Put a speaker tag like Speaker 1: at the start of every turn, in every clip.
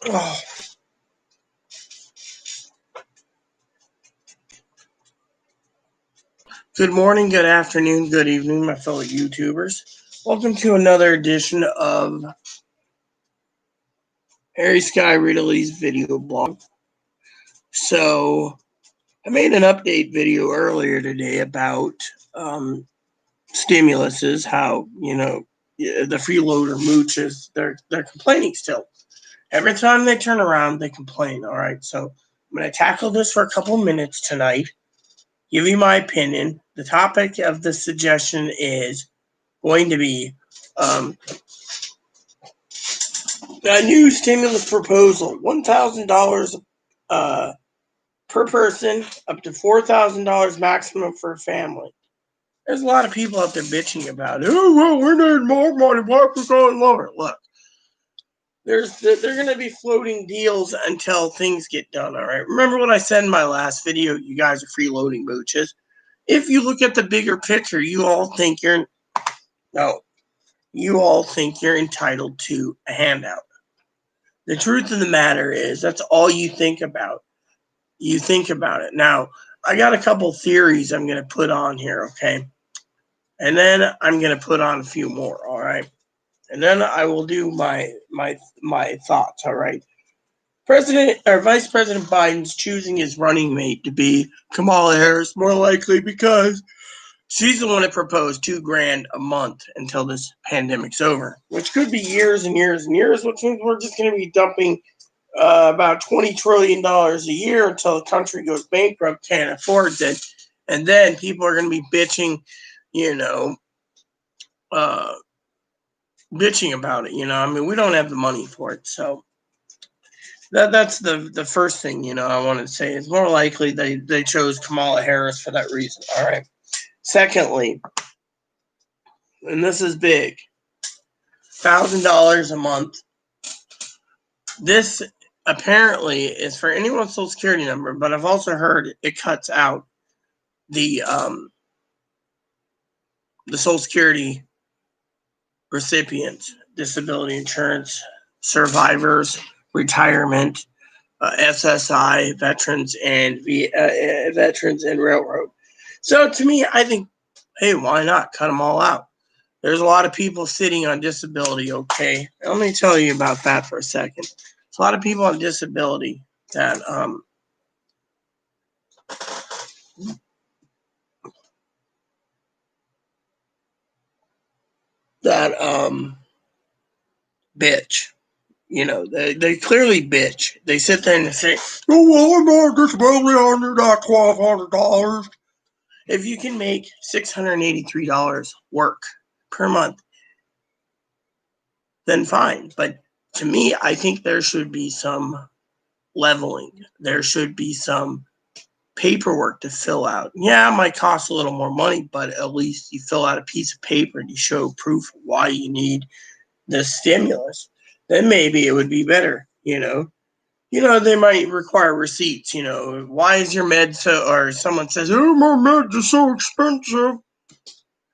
Speaker 1: Oh. Good morning, good afternoon, good evening, my fellow YouTubers. Welcome to another edition of Harry Sky Ridley's video blog. So, I made an update video earlier today about stimuluses, how, the freeloader mooches, they're complaining still. Every time they turn around, they complain, all right? So, I'm going to tackle this for a couple minutes tonight, give you my opinion. The topic of the suggestion is going to be a new stimulus proposal: $1,000 per person, up to $4,000 maximum for a family. There's a lot of people out there bitching about it. Oh, well, we need more money. Why are we going lower? Look, they're going to be floating deals until things get done, all right? Remember what I said in my last video? You guys are freeloading mooches. If you look at the bigger picture, you all think you're entitled to a handout. The truth of the matter is that's all you think about. You think about it. Now, I got a couple theories I'm going to put on here, okay? And then I'm going to put on a few more, all right? And then I will do my thoughts, all right? Vice President Biden's choosing his running mate to be Kamala Harris, more likely because she's the one that proposed $2,000 a month until this pandemic's over, which could be years and years and years, which means we're just going to be dumping about $20 trillion a year until the country goes bankrupt, can't afford it. And then people are going to be bitching, bitching about it. I mean, we don't have the money for it. So that's the first thing, I want to say. It's more likely they chose Kamala Harris for that reason. All right. Secondly, and this is big, $1,000 a month. This apparently is for anyone's Social Security number, but I've also heard it cuts out the Social Security recipients, disability insurance, survivors, retirement, SSI, veterans, and veterans and railroad. So to me, I think, hey, why not cut them all out? There's a lot of people sitting on disability, okay? Let me tell you about that for a second. There's a lot of people on disability that bitch. They clearly bitch. They sit there and they say, "Oh, well, I'm on disability. I need that $1,200." If you can make $683 work per month, then fine. But to me, I think there should be some leveling. There should be some paperwork to fill out. Yeah, it might cost a little more money, but at least you fill out a piece of paper and you show proof of why you need the stimulus. Then maybe it would be better, they might require receipts. Why is your med or someone says, oh, my meds are so expensive.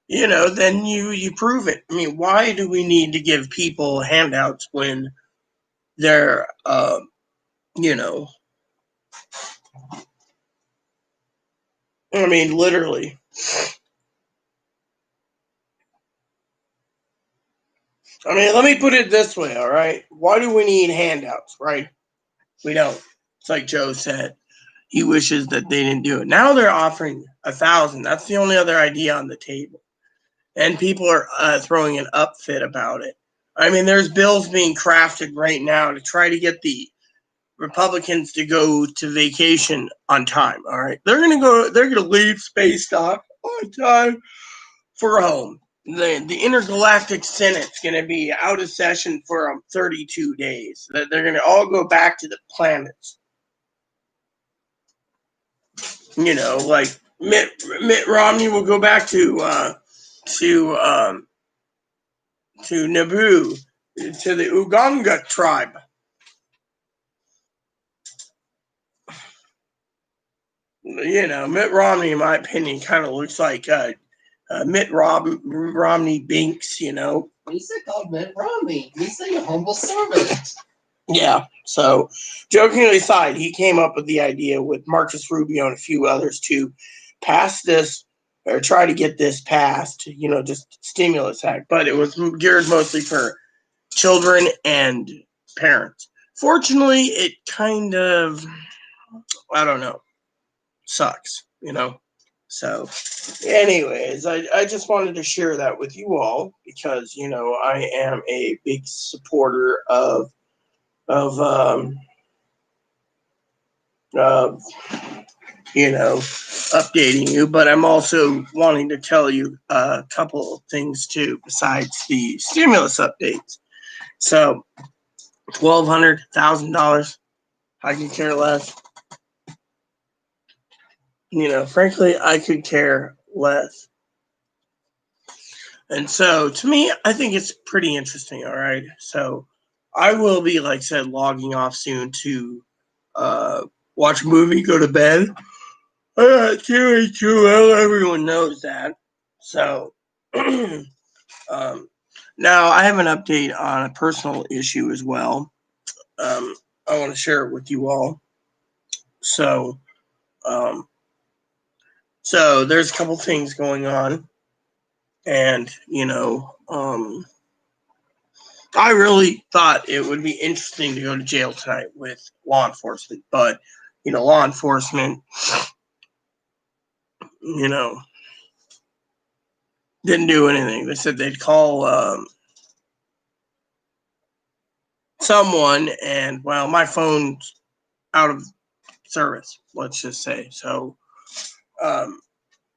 Speaker 1: Then you prove it. I mean, why do we need to give people handouts when they're, I mean, literally. I mean, let me put it this way, all right? Why do we need handouts, right? We don't. It's like Joe said. He wishes that they didn't do it. Now they're offering 1,000. That's the only other idea on the table. And people are throwing an upfit about it. I mean, there's bills being crafted right now to try to get the Republicans to go to vacation on time. All right, they're gonna leave space dock on time for home. The intergalactic Senate's gonna be out of session for 32 days. They're gonna all go back to the planets. Like Mitt Romney will go back to Naboo, to the Uganga tribe. Mitt Romney, in my opinion, kind of looks like Romney Binks.
Speaker 2: He's called Mitt Romney. He's a humble servant.
Speaker 1: Yeah. So, jokingly aside, he came up with the idea with Marcus Rubio and a few others to pass this or try to get this passed, just stimulus act, but it was geared mostly for children and parents. Fortunately, it kind of, I don't know, sucks. So, anyways, I just wanted to share that with you all because, I am a big supporter of of updating you, but I'm also wanting to tell you a couple of things too, besides the stimulus updates. So, $1,200, I could care less. Frankly, I could care less. And so, to me, I think it's pretty interesting. All right. So, I will be, like I said, logging off soon to uh, watch a movie, go to bed. I'm not doing too well. Everyone knows that. So, um, now I have an update on a personal issue as well. I want to share it with you all. So, um, so there's a couple things going on, and I really thought it would be interesting to go to jail tonight with law enforcement, but law enforcement, you know, didn't do anything. They said they'd call someone, and well, my phone's out of service. Let's just say so. Um,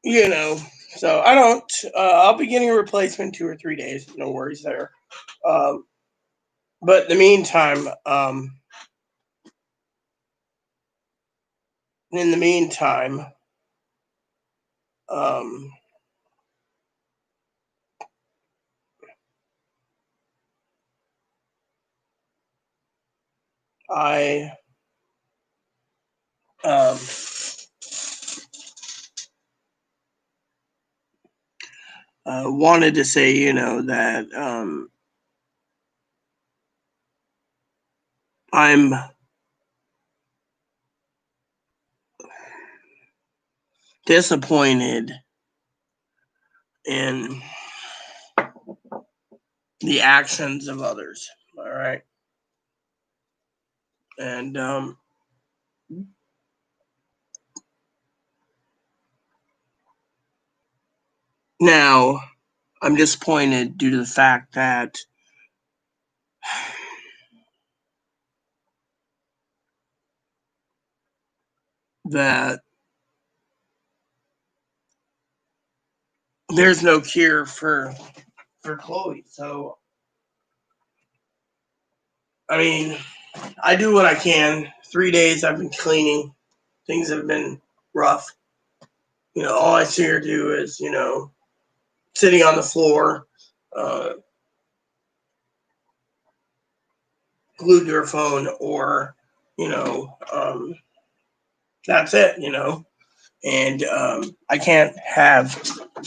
Speaker 1: you know, so I don't. I'll be getting a replacement 2 or 3 days. No worries there. Um, but in the meantime, um, I um, wanted to say, that I'm disappointed in the actions of others. All right. And now I'm disappointed due to the fact that there's no cure for Chloe. So I mean, I do what I can. 3 days I've been cleaning. Things have been rough. All I see her do is, sitting on the floor, uh, glued to her phone, or, that's it. And I can't have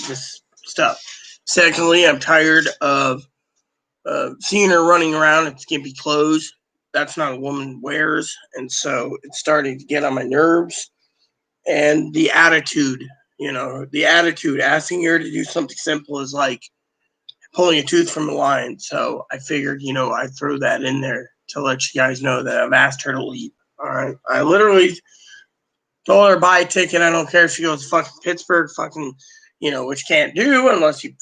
Speaker 1: this stuff. Secondly, I'm tired of seeing her running around in skimpy clothes. That's not a woman wears. And so it's starting to get on my nerves. And the attitude, asking her to do something simple is like pulling a tooth from a lion. So I figured, I'd throw that in there to let you guys know that I've asked her to leave. All right. I literally told her buy a ticket. I don't care if she goes to fucking Pittsburgh, which can't do unless you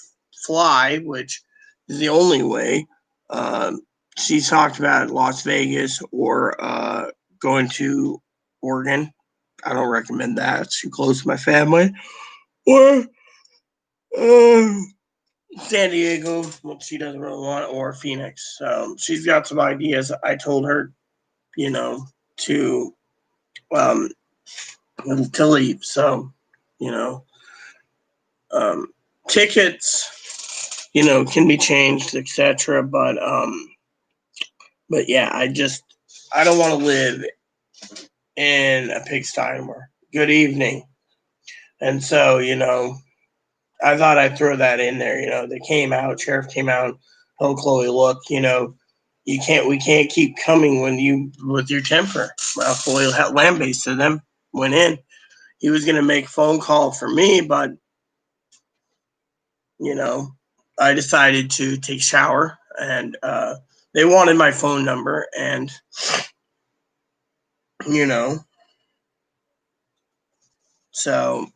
Speaker 1: fly, which is the only way. Um, she's talked about Las Vegas or going to Oregon. I don't recommend that. It's too close to my family. Or uh, San Diego, which she doesn't really want, or Phoenix. She's got some ideas. I told her, to um, to leave. So, you know, um, tickets, can be changed, etc. But yeah, I don't want to live in a pigsty anymore. Good evening. And so, I thought I'd throw that in there. They came out, sheriff came out, told Chloe, look, We can't keep coming with your temper. Floyd Lambase to them went in. He was going to make a phone call for me, but I decided to take a shower, and they wanted my phone number, and so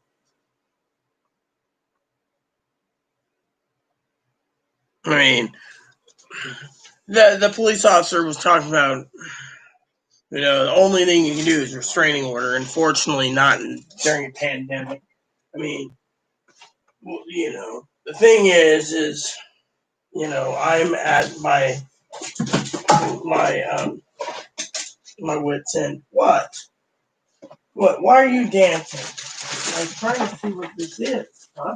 Speaker 1: I mean, the police officer was talking about, the only thing you can do is restraining order. Unfortunately, not during a pandemic. I mean, the thing is, I'm at my wits end. What? What? Why are you dancing? I was trying to see what this is, huh?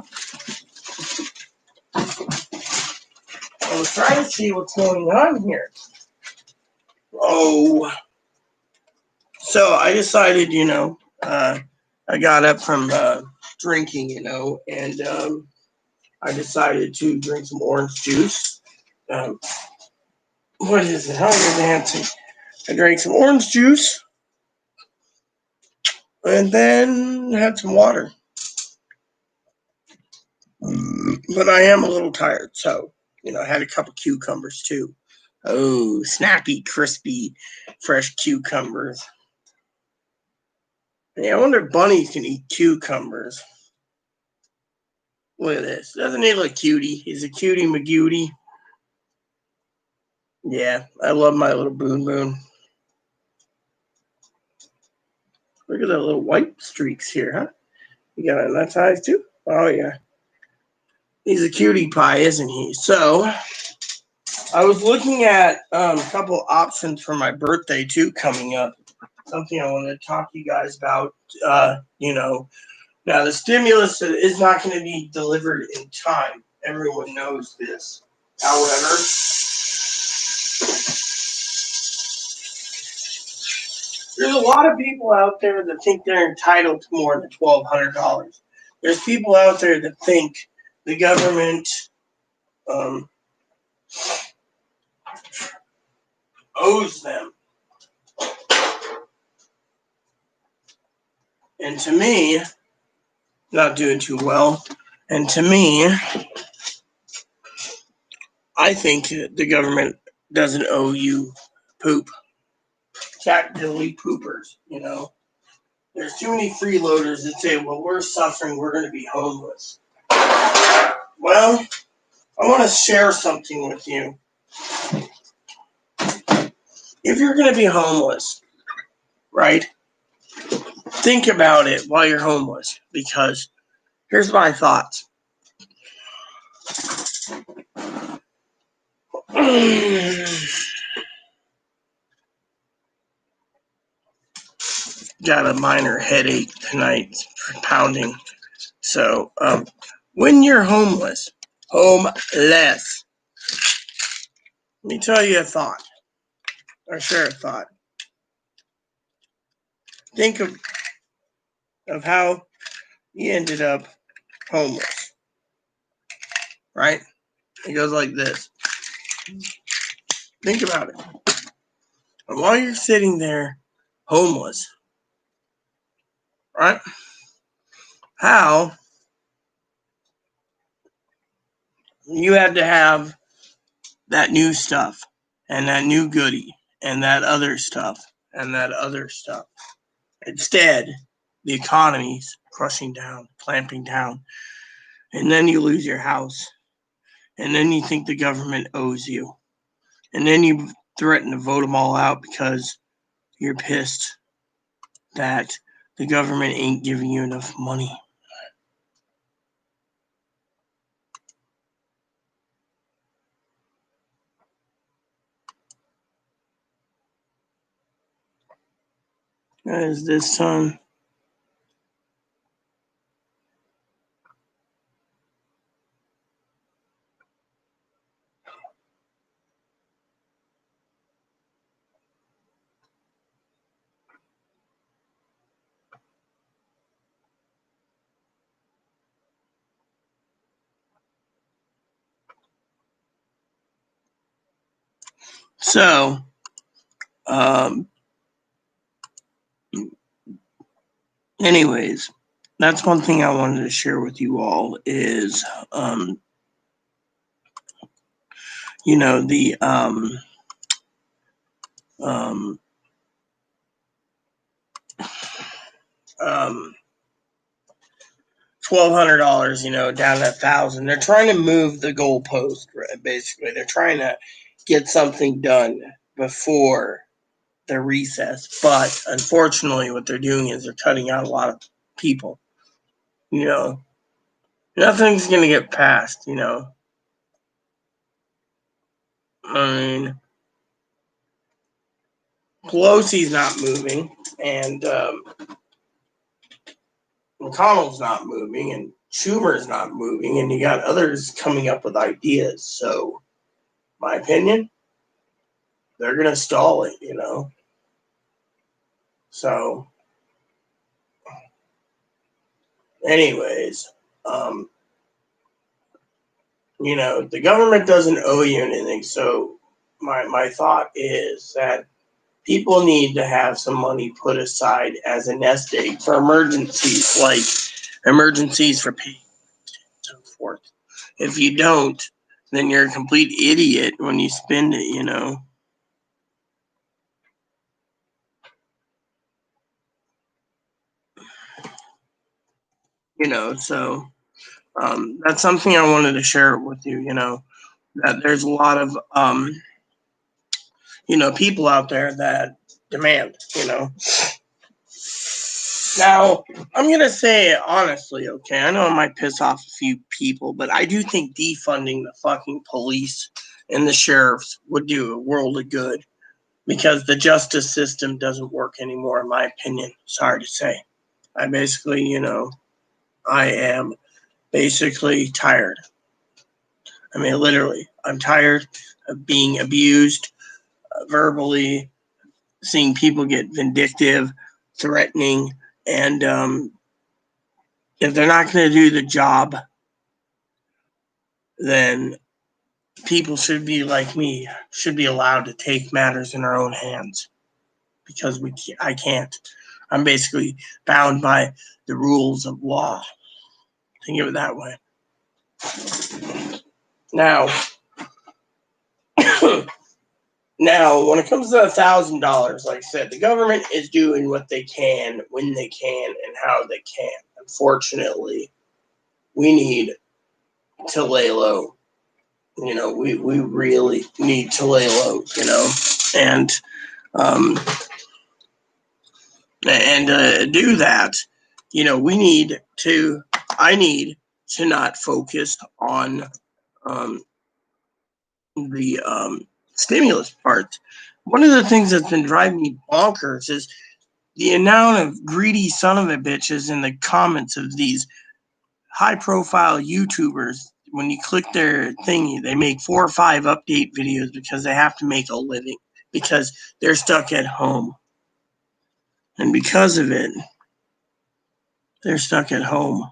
Speaker 1: I was trying to see what's going on here. Oh. So I decided, I got up from drinking, and I decided to drink some orange juice. What is it? How are you dancing? I drank some orange juice and then had some water. But I am a little tired, so, I had a couple cucumbers too. Oh, snappy, crispy, fresh cucumbers. Hey, I wonder if bunnies can eat cucumbers. Look at this. Doesn't he look cutie? He's a cutie McGutie. Yeah, I love my little Boon Boon. Look at the little white streaks here, huh? You got nuts eyes too? Oh, yeah. He's a cutie pie, isn't he? So, I was looking at a couple options for my birthday too coming up. Something I wanted to talk to you guys about. Now the stimulus is not going to be delivered in time. Everyone knows this. However, there's a lot of people out there that think they're entitled to more than $1,200. There's people out there that think the government owes them. And to me, not doing too well. And to me, I think the government doesn't owe you poop. Cat diddly poopers, There's too many freeloaders that say, well, we're suffering, we're going to be homeless. Well, I want to share something with you. If you're going to be homeless, right, think about it while you're homeless, because here's my thoughts. Got a minor headache tonight, pounding. So, when you're homeless, let me tell you a thought, or share a thought. Think of how you ended up homeless, right? It goes like this. Think about it. And while you're sitting there homeless, right? How you had to have that new stuff and that new goodie and that other stuff and that other stuff. Instead, the economy's crushing down, clamping down, and then you lose your house, and then you think the government owes you, and then you threaten to vote them all out because you're pissed that the government ain't giving you enough money. As this time, So, anyways, that's one thing I wanted to share with you all is, the $1,200, down to 1,000. They're trying to move the goalpost. Right? Basically, they're trying to get something done before the recess. But unfortunately, what they're doing is they're cutting out a lot of people. Nothing's gonna get passed. I mean, Pelosi's not moving, and McConnell's not moving, and Schumer's not moving, and you got others coming up with ideas. So, my opinion, they're gonna stall it. So, anyways, the government doesn't owe you anything. So, my thought is that people need to have some money put aside as a nest egg for emergencies, like emergencies for pay and so forth. If you don't, then you're a complete idiot when you spend it. So that's something I wanted to share with you. That there's a lot of people out there that demand. Now, I'm going to say it honestly, okay? I know it might piss off a few people, but I do think defunding the fucking police and the sheriffs would do a world of good because the justice system doesn't work anymore, in my opinion. Sorry to say. I basically, I am basically tired. I mean, literally, I'm tired of being abused verbally, seeing people get vindictive, threatening, and if they're not going to do the job, then people should be like me, should be allowed to take matters in their own hands because I can't. I'm basically bound by the rules of law. Think of it that way. Now, when it comes to $1,000, like I said, the government is doing what they can, when they can, and how they can. Unfortunately, we need to lay low. We really need to lay low. And do that. I need to not focus on the stimulus part. One of the things that's been driving me bonkers is the amount of greedy son of a bitches in the comments of these high profile YouTubers. When you click their thingy, they make 4 or 5 update videos because they have to make a living because they're stuck at home. And because of it, they're stuck at home.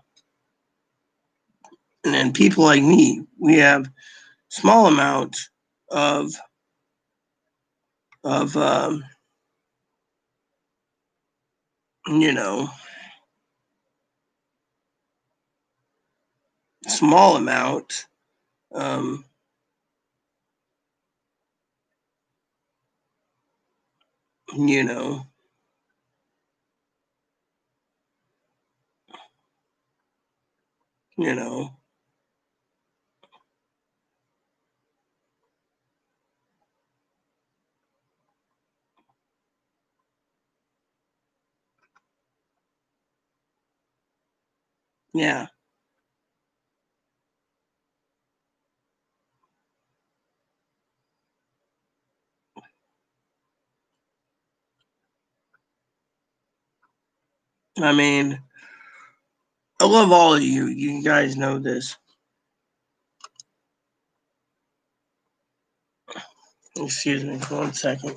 Speaker 1: And then people like me, we have small amount of small amount um, you know you know yeah. I mean, I love all of you. You guys know this. Excuse me for 1 second.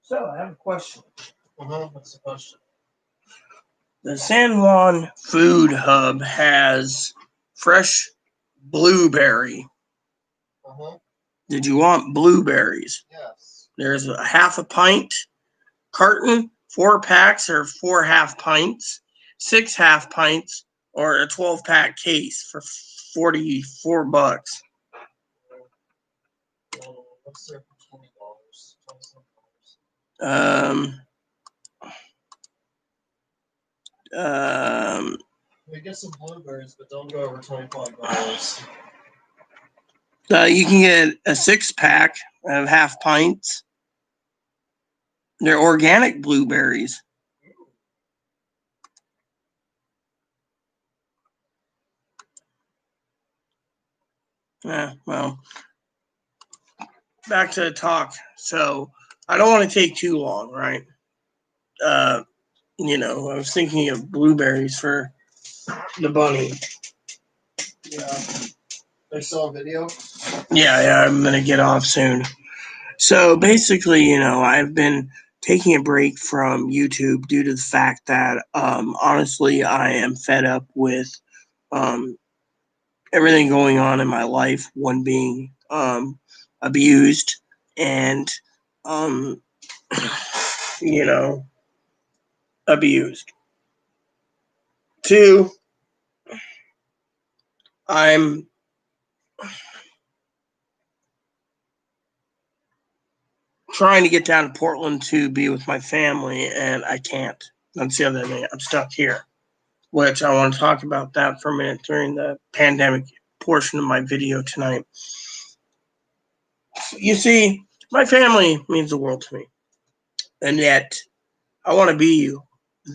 Speaker 1: So I have a question.
Speaker 2: What's the question?
Speaker 1: The San Juan Food Hub has fresh blueberry. Did you want blueberries?
Speaker 2: Yes.
Speaker 1: There's a half a pint carton, 4 packs or 4 half pints, 6 half pints, or a 12-pack case for $44.
Speaker 2: What's there for $20? We get some blueberries, but don't go over $25.
Speaker 1: You can get a 6-pack of half pints. They're organic blueberries. Yeah, well, back to the talk. So I don't want to take too long, right? I was thinking of blueberries for the bunny.
Speaker 2: Yeah. I saw a video.
Speaker 1: Yeah, I'm gonna get off soon. So basically, I've been taking a break from YouTube due to the fact that, honestly, I am fed up with everything going on in my life. One being abused and, abused. 2, I'm trying to get down to Portland to be with my family, and I can't. That's the other thing. I'm stuck here, which I want to talk about that for a minute during the pandemic portion of my video tonight. You see, my family means the world to me, and yet I want to be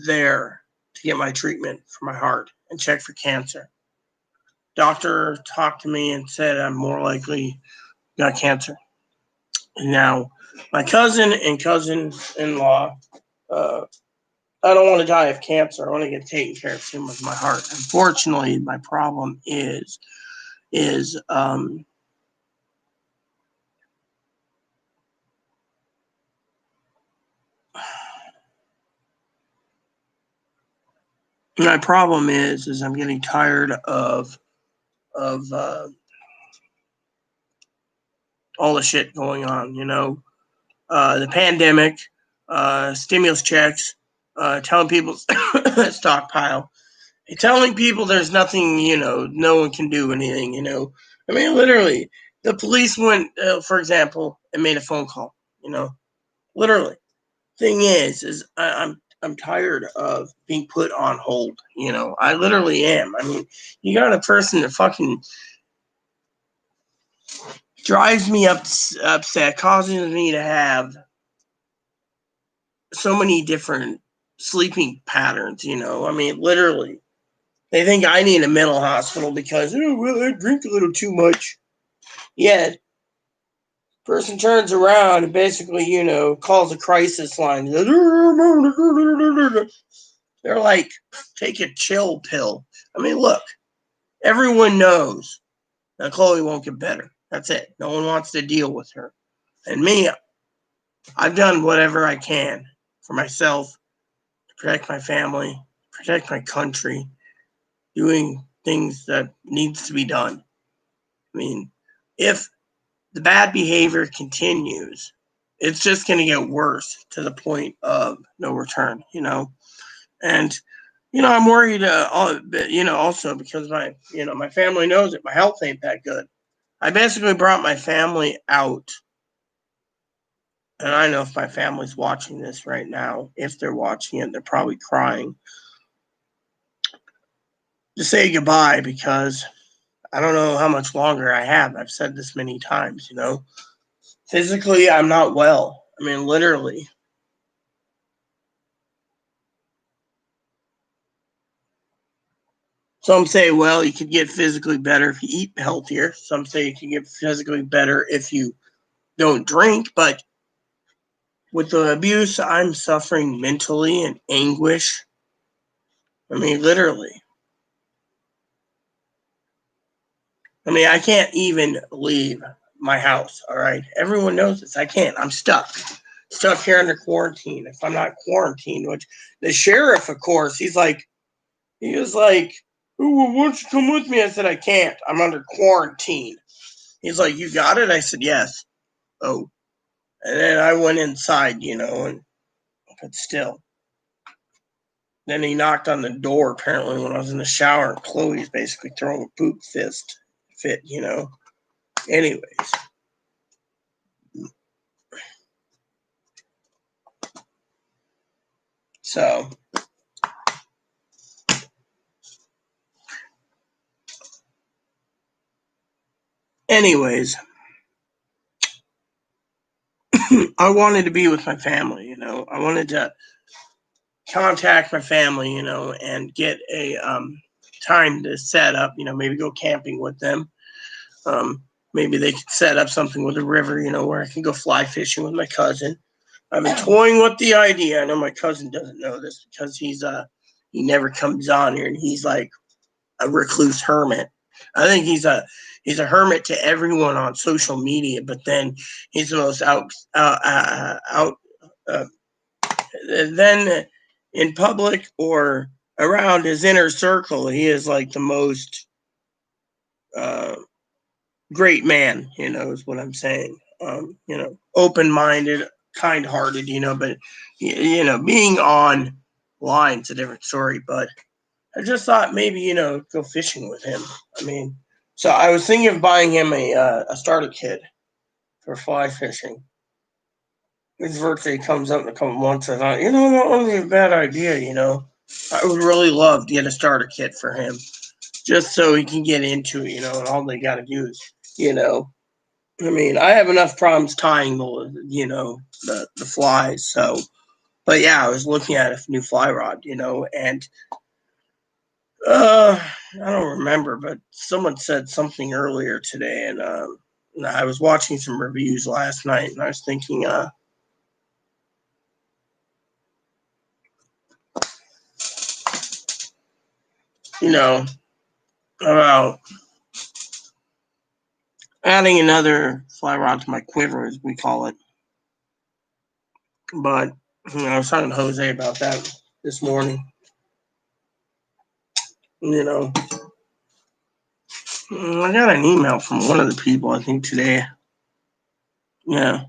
Speaker 1: there to get my treatment for my heart and check for cancer. Doctor talked to me and said I'm more likely got cancer. Now, my cousin and cousin-in-law, I don't want to die of cancer. I want to get taken care of soon with my heart. Unfortunately, my problem is my problem is I'm getting tired of all the shit going on. The pandemic, stimulus checks, telling people stockpile, telling people there's nothing, no one can do anything. I mean, literally, the police went, for example, and made a phone call. Literally. Thing is I'm tired of being put on hold. I literally am. I mean, you got a person that fucking drives me upset, causes me to have so many different sleeping patterns. I mean, literally, they think I need a mental hospital because I drink a little too much. Yet, person turns around and basically, calls a crisis line. They're like, take a chill pill. I mean, look, everyone knows that Chloe won't get better. That's it. No one wants to deal with her. And me, I've done whatever I can for myself to protect my family, protect my country, doing things that needs to be done. I mean, if the bad behavior continues, it's just going to get worse to the point of no return, And, I'm worried, also because my family knows it. My health ain't that good. I basically brought my family out. And I know if my family's watching this right now, if they're watching it, they're probably crying to say goodbye because I don't know how much longer I have. I've said this many times, Physically, I'm not well. I mean, literally. Some say, well, you could get physically better if you eat healthier. Some say you can get physically better if you don't drink. But with the abuse, I'm suffering mentally and anguish. I mean, literally. I mean, I can't even leave my house, all right? Everyone knows this. I can't. I'm stuck. Stuck here under quarantine. If I'm not quarantined, which the sheriff, of course, he was like, "Oh, well, why don't you come with me?" I said, "I can't. I'm under quarantine." He's like, "You got it?" I said, "Yes." Oh. And then I went inside, but still. Then he knocked on the door, apparently, when I was in the shower. Chloe's basically throwing a poop fit. Anyways. So. Anyways. I wanted to be with my family, I wanted to contact my family, and get a time to set up, maybe go camping with them. Maybe they could set up something with a river, where I can go fly fishing with my cousin. I've been toying with the idea. I know my cousin doesn't know this because he never comes on here, and he's like a recluse hermit. I think he's a hermit to everyone on social media, but then he's the most out uh, then in public or around his inner circle, he is like the most uh, great man. Is what I'm saying. Open minded, kind hearted. But being on line's a different story. But I just thought maybe go fishing with him. I mean, so I was thinking of buying him a starter kit for fly fishing. His birthday comes up in a couple months. I thought, that wouldn't be a bad idea. I would really love to get a starter kit for him, just so he can get into it. And all they got to do is, I mean, I have enough problems tying the flies. So, but yeah, I was looking at a new fly rod, and I don't remember, but someone said something earlier today, and I was watching some reviews last night, and I was thinking, about adding another fly rod to my quiver, as we call it. But I was talking to Jose about that this morning. I got an email from one of the people, I think today. Yeah.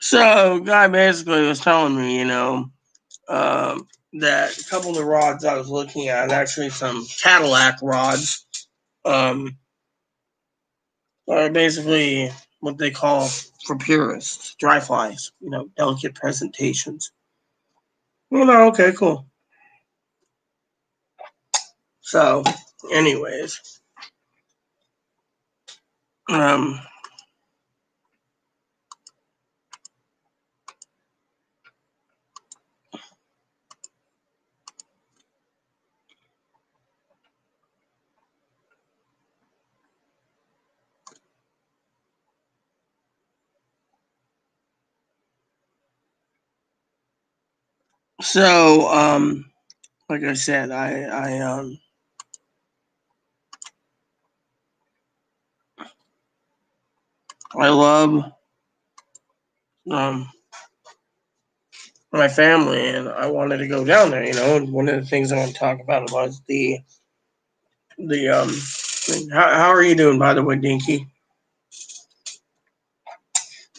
Speaker 1: So, guy basically was telling me, that a couple of the rods I was looking at, actually some Cadillac rods, um, are basically what they call, for purists, dry flies, delicate presentations. Well, no, okay, cool. So, anyways, um, so, like I said, I love um my family, and I wanted to go down there. And one of the things I want to talk about was the thing. How are you doing, by the way, Dinky?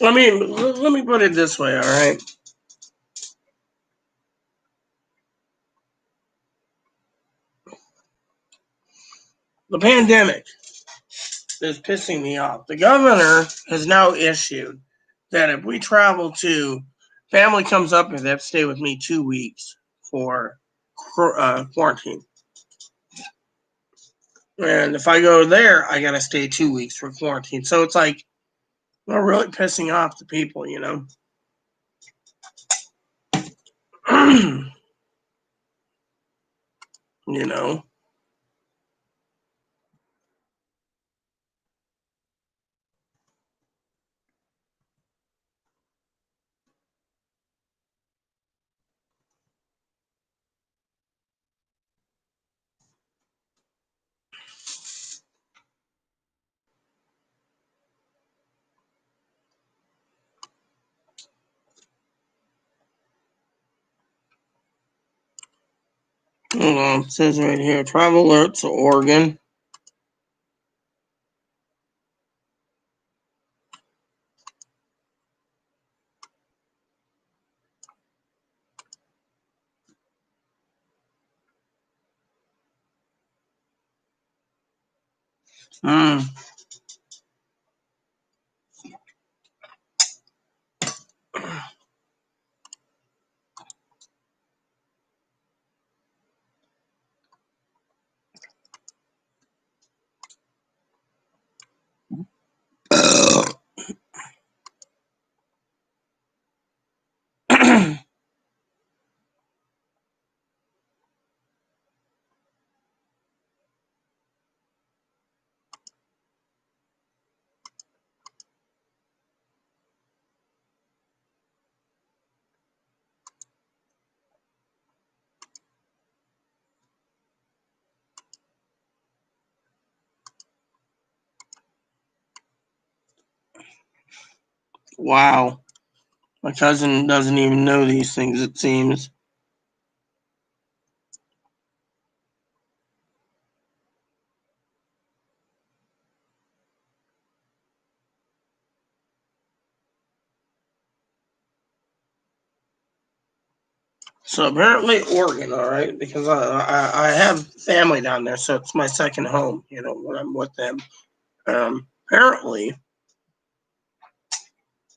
Speaker 1: Let me put it this way. All right, the pandemic is pissing me off. The governor has now issued that if we travel to, family comes up and they have to stay with me 2 weeks for quarantine. And if I go there, I gotta stay 2 weeks for quarantine. So it's like, we're really pissing off the people, you know. Hold on, it says right here, travel alert to Oregon. Hmm. Wow. My cousin doesn't even know these things, it seems. So apparently Oregon, all right, because I have family down there, so it's my second home, when I'm with them. Apparently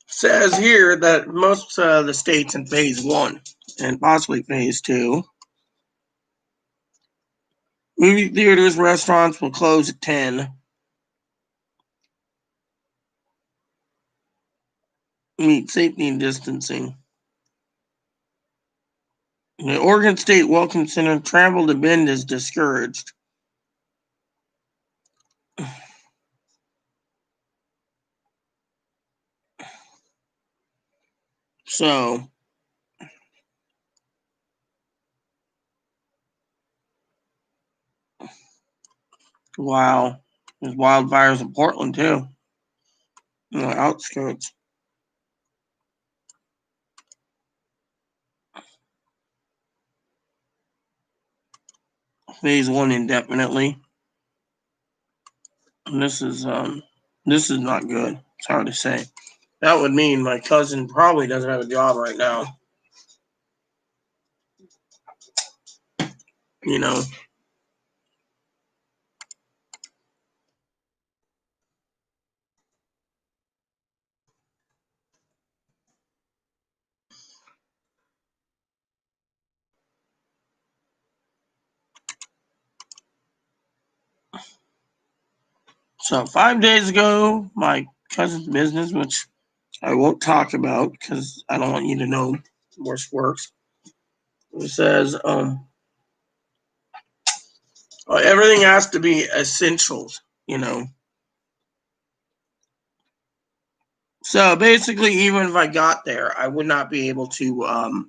Speaker 1: says here that most of the states in phase one and possibly phase two, movie theaters, restaurants will close at 10. Meet safety and distancing. The Oregon State Welcome Center travel to Bend is discouraged. So, wow. There's wildfires in Portland too, in the outskirts. Phase one indefinitely. And this is not good. It's hard to say. That would mean my cousin probably doesn't have a job right now. You know. So 5 days ago, my cousin's business, which I won't talk about because I don't want you to know where it works. It says everything has to be essentials. So basically, even if I got there, I would not be able to.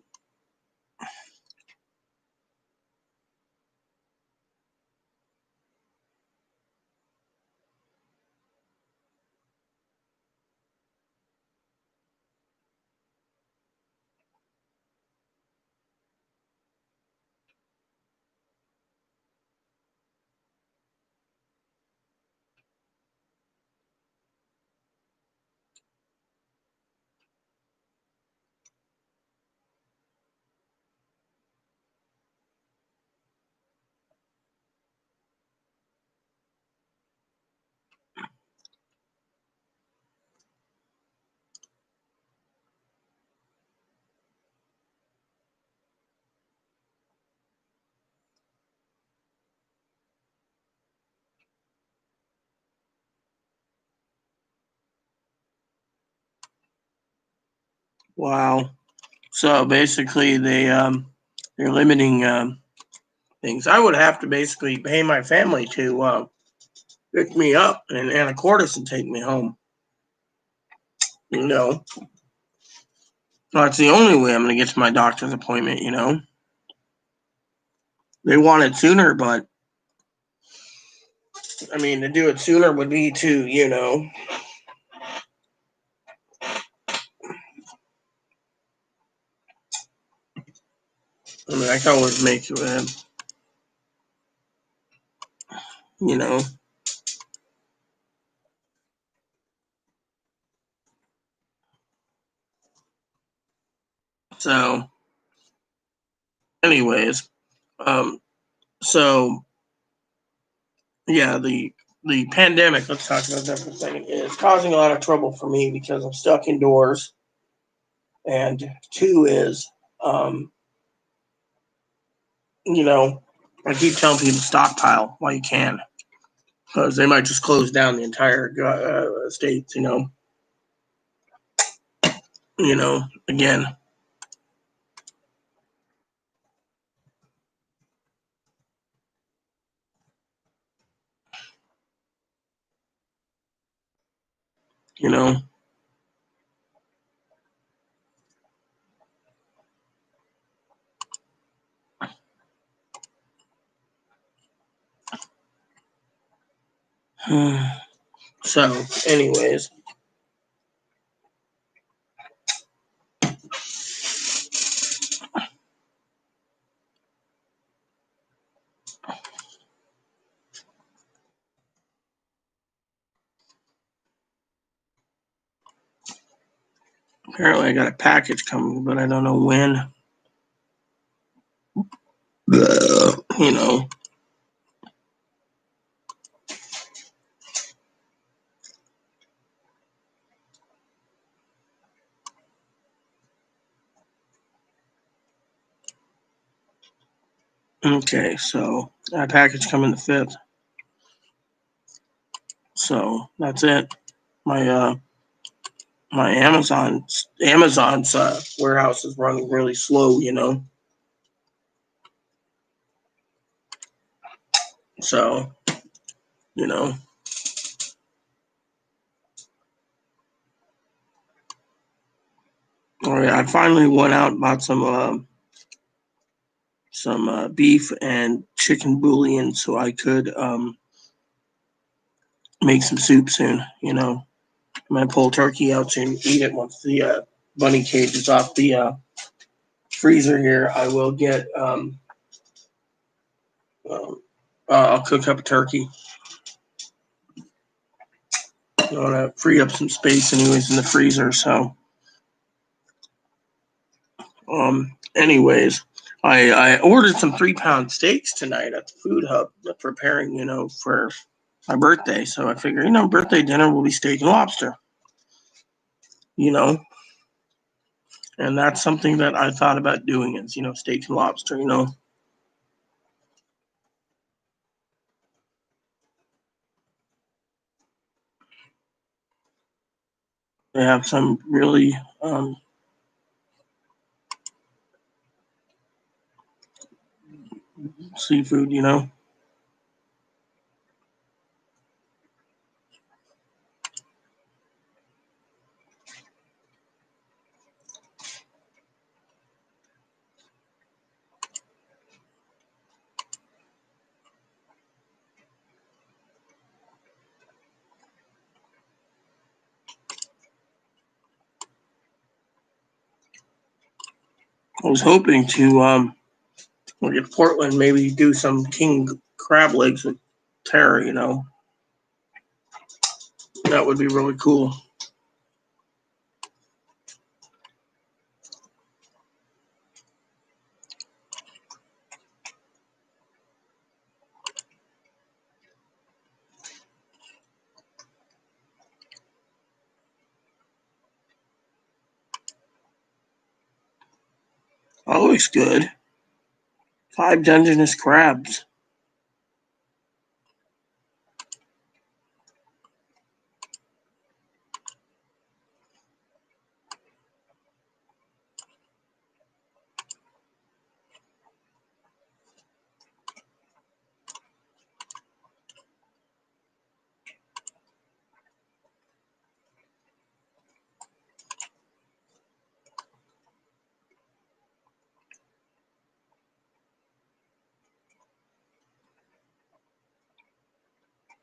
Speaker 1: Wow. So basically, they're limiting things. I would have to basically pay my family to pick me up in Anacortes and take me home. That's the only way I'm going to get to my doctor's appointment. They want it sooner, but I mean, to do it sooner would be to. I mean, I can always make you know. So, anyways, um, so yeah, the pandemic. Let's talk about that for a second. Is causing a lot of trouble for me because I'm stuck indoors, and two is, um, you know, I keep telling people to stockpile while you can because they might just close down the entire states. Again, you know. So, anyways, apparently I got a package coming, but I don't know when. You know. Okay, so that package coming the 5th. So that's it. My my Amazon's warehouse is running really slow. So you know, all right, I finally went out and bought some beef and chicken bouillon so I could make some soup soon. I'm gonna pull turkey out soon and eat it once the bunny cage is off the freezer here. I will get um, I'll cook up a turkey. I want to free up some space anyways in the freezer. So anyways, I ordered some 3-pound steaks tonight at the food hub, preparing, for my birthday. So I figure, birthday dinner will be steak and lobster, you know, and that's something that I thought about doing is, steak and lobster. They have some really seafood. I was hoping to when we get to Portland, maybe do some king crab legs with Tara. That would be really cool. Oh, looks good. 5 Dungeness crabs.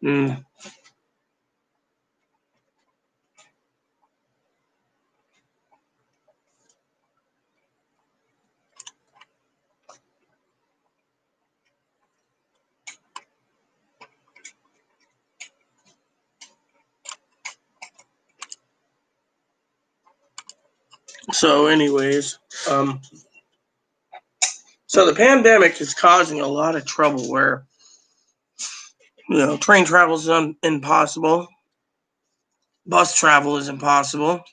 Speaker 1: Mm. So, anyways, so the pandemic is causing a lot of trouble where, train travel is impossible. Bus travel is impossible.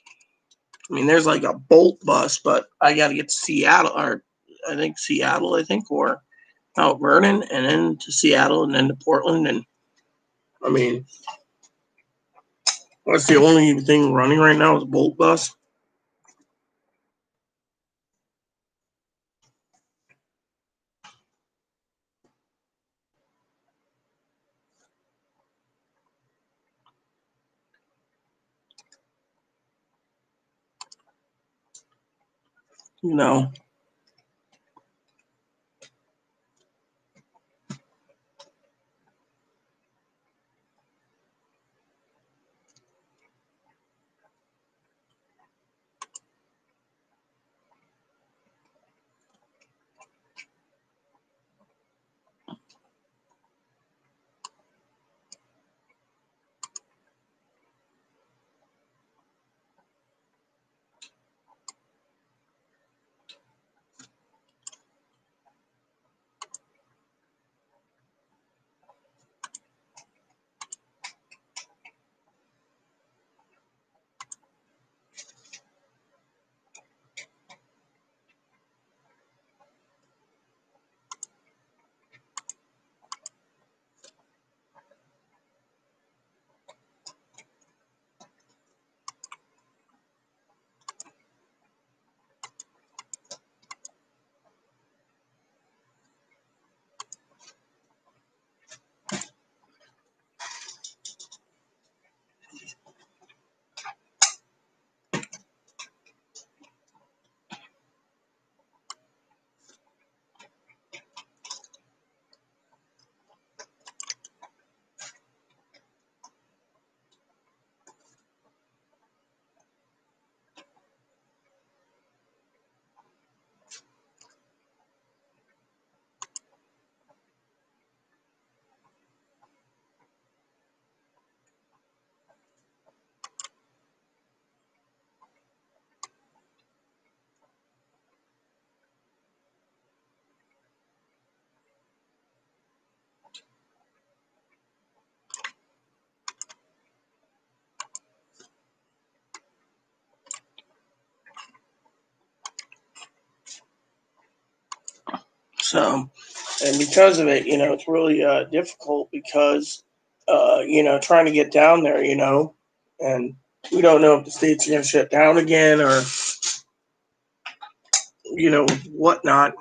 Speaker 1: I mean, there's like a Bolt bus, but I got to get to Seattle, or Seattle, or Mount Vernon, and then to Seattle, and then to Portland. And I mean, what's the only thing running right now is Bolt bus. You know, so, and because of it, it's really difficult because, trying to get down there, and we don't know if the states are going to shut down again or, whatnot.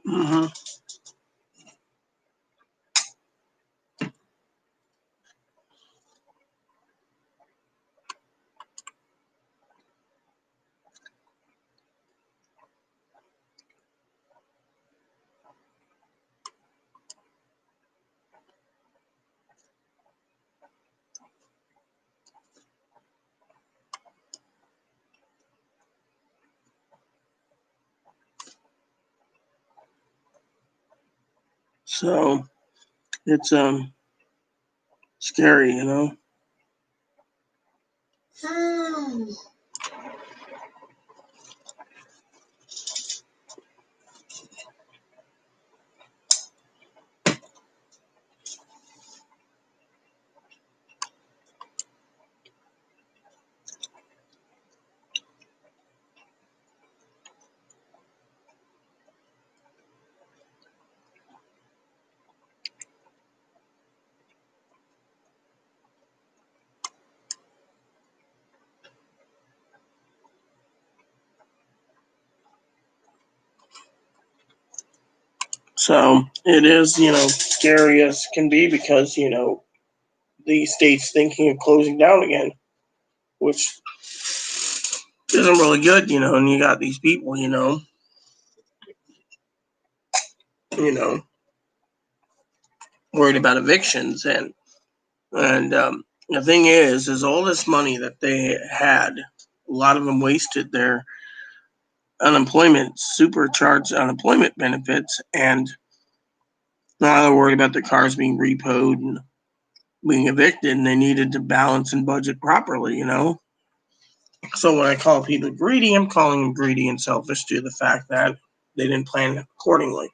Speaker 1: Hmm. So it's scary. So it is, scary as can be because, the state's thinking of closing down again, which isn't really good, and you got these people, you know, worried about evictions and the thing is all this money that they had, a lot of them wasted their unemployment, supercharged unemployment benefits, and now they're worried about their cars being repoed and being evicted, and they needed to balance and budget properly. So when I call people greedy, I'm calling them greedy and selfish due to the fact that they didn't plan accordingly.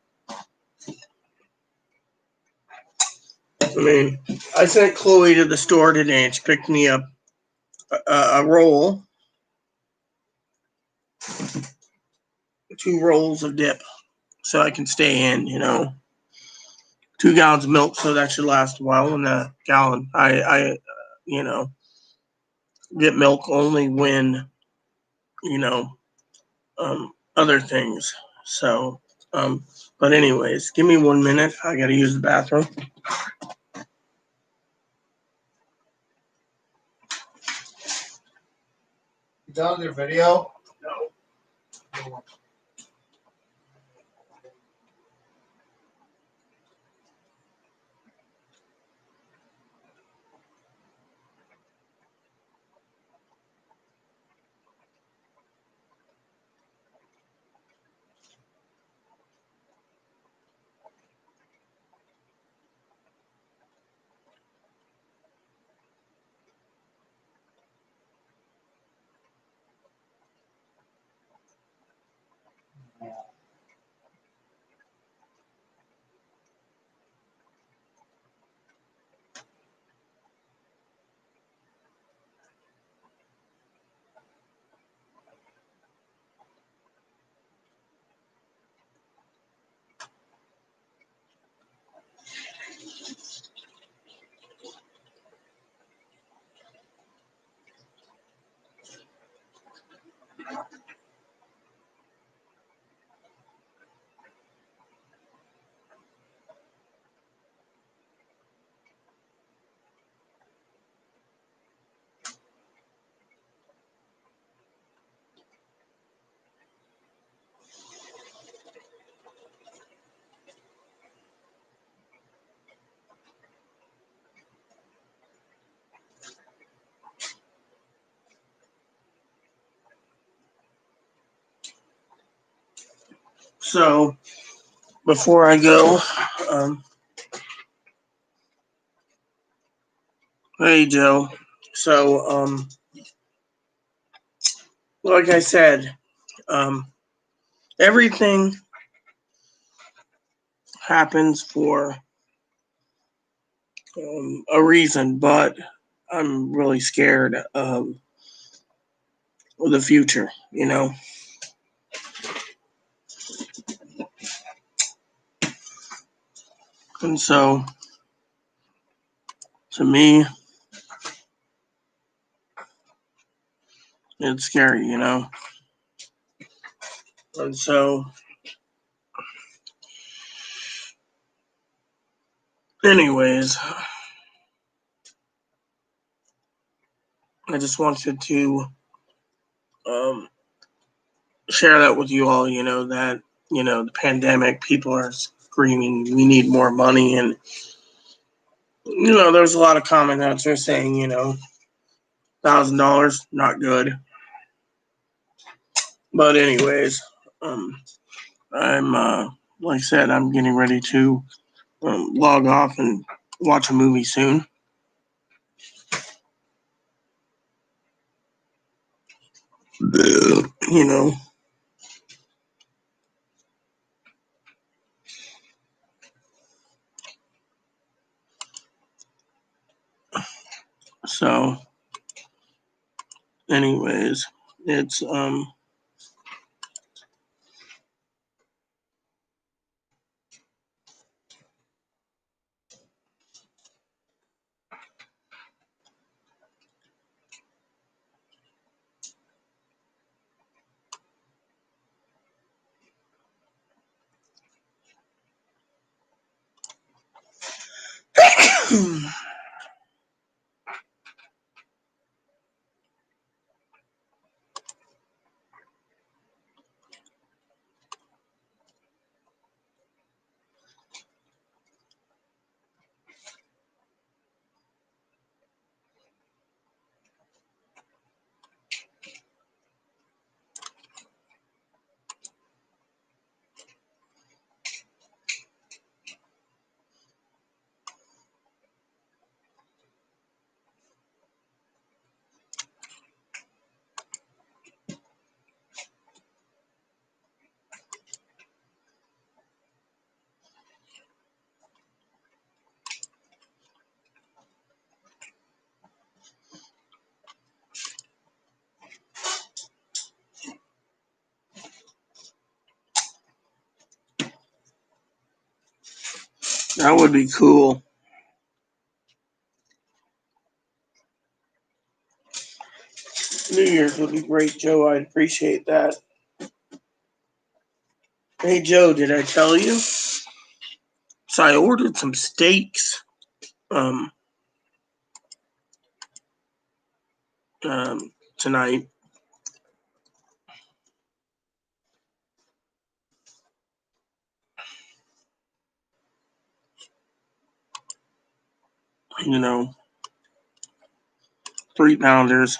Speaker 1: I mean, I sent Chloe to the store today and she picked me up a roll, 2 rolls of dip, so I can stay in. 2 gallons of milk, so that should last a while. And a gallon, I get milk only when you know other things. So, but anyways, give me 1 minute. I got to use the bathroom.
Speaker 2: You done with your video?
Speaker 1: No. So before I go, um, hey Joe. So like I said, um, everything happens for a reason, but I'm really scared of the future. And so to me, it's scary. And so, anyways, I just wanted to um, share that with you all, that, the pandemic, people are screaming, we need more money. And, there's a lot of comments out there saying, $1,000, not good. But, anyways, um, I'm, like I said, I'm getting ready to log off and watch a movie soon. You know, so, anyways, it's, That would be cool. New Year's would be great, Joe. I'd appreciate that. Hey, Joe, did I tell you? So I ordered some steaks um, tonight. You know, 3 pounders.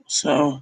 Speaker 1: So,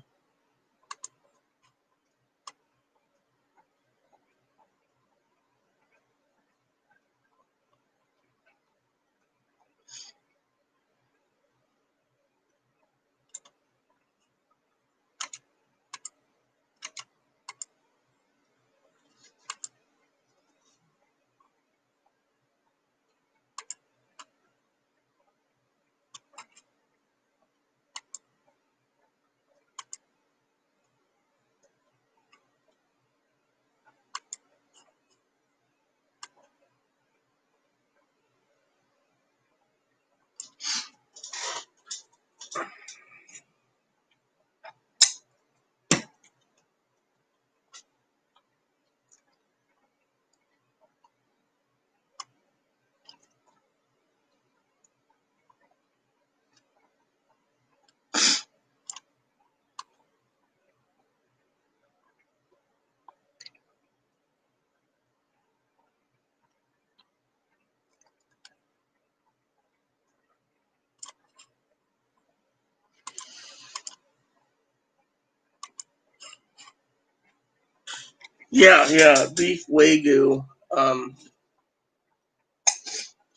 Speaker 1: yeah, beef Wagyu,